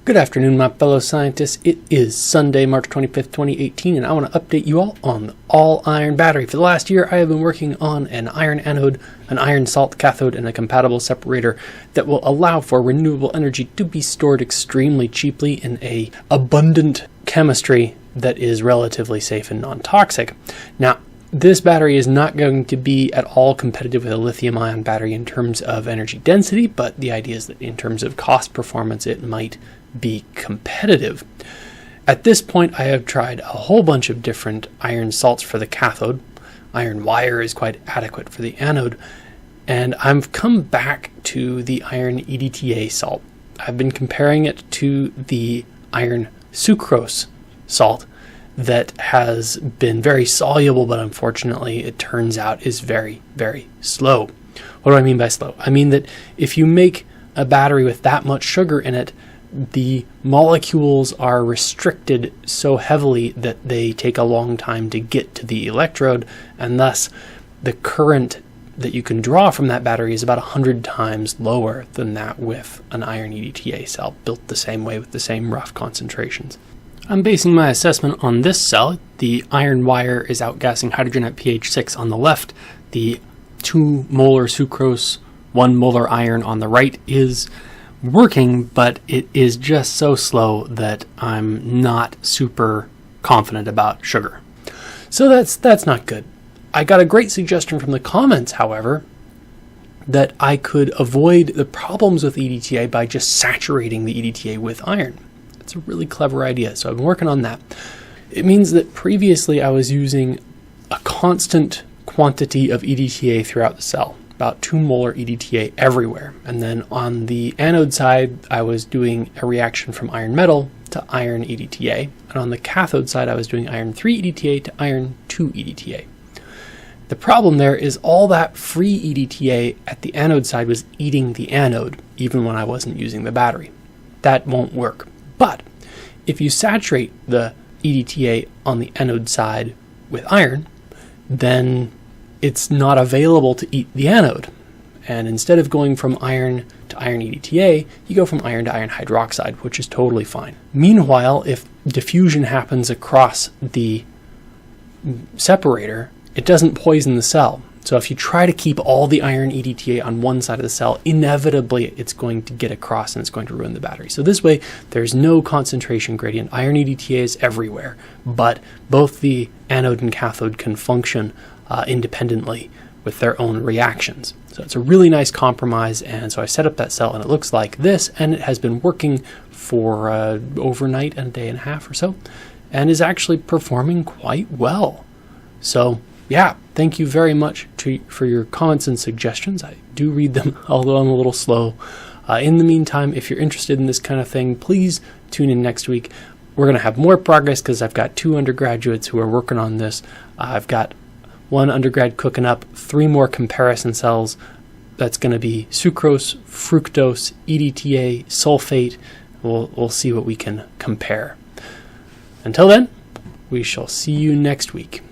Good afternoon, my fellow scientists. It is Sunday, March 25th, 2018, and I want to update you all on the all-iron battery. For the last year, I have been working on an iron anode, an iron salt cathode, and a compatible separator that will allow for renewable energy to be stored extremely cheaply in a abundant chemistry that is relatively safe and non-toxic. Now, this battery is not going to be at all competitive with a lithium-ion battery in terms of energy density, but the idea is that in terms of cost performance, it might be competitive. At this point, I have tried a whole bunch of different iron salts for the cathode. Iron wire is quite adequate for the anode, and I've come back to the iron-EDTA salt. I've been comparing it to the iron-sucrose salt that has been very soluble, but unfortunately it turns out is very, very slow. What do I mean by slow? I mean that if you make a battery with that much sugar in it, the molecules are restricted so heavily that they take a long time to get to the electrode, and thus the current that you can draw from that battery is about 100 times lower than that with an iron-EDTA cell, built the same way with the same rough concentrations. I'm basing my assessment on this cell. The iron wire is outgassing hydrogen at pH 6 on the left. The 2 molar sucrose, 1 molar iron on the right is working, but it is just so slow that I'm not super confident about sugar. So that's not good. I got a great suggestion from the comments, however, that I could avoid the problems with EDTA by just saturating the EDTA with iron. It's a really clever idea, so I've been working on that. It means that previously I was using a constant quantity of EDTA throughout the cell, about 2 molar EDTA everywhere. And then on the anode side, I was doing a reaction from iron metal to iron EDTA. And on the cathode side, I was doing iron 3 EDTA to iron 2 EDTA. The problem there is all that free EDTA at the anode side was eating the anode, even when I wasn't using the battery. That won't work. But if you saturate the EDTA on the anode side with iron, then it's not available to eat the anode. And instead of going from iron to iron EDTA, you go from iron to iron hydroxide, which is totally fine. Meanwhile, if diffusion happens across the separator, it doesn't poison the cell. So if you try to keep all the iron EDTA on one side of the cell, inevitably it's going to get across and it's going to ruin the battery. So this way, there's no concentration gradient. Iron EDTA is everywhere, but both the anode and cathode can function independently with their own reactions. So it's a really nice compromise, and so I set up that cell and it looks like this, and it has been working for overnight and a day and a half or so, and is actually performing quite well. So yeah, thank you very much for your comments and suggestions. I do read them, although I'm a little slow. In the meantime, if you're interested in this kind of thing, please tune in next week. We're going to have more progress because I've got 2 undergraduates who are working on this. I've got 1 undergrad cooking up 3 more comparison cells. That's going to be sucrose, fructose, EDTA, sulfate. We'll see what we can compare. Until then, we shall see you next week.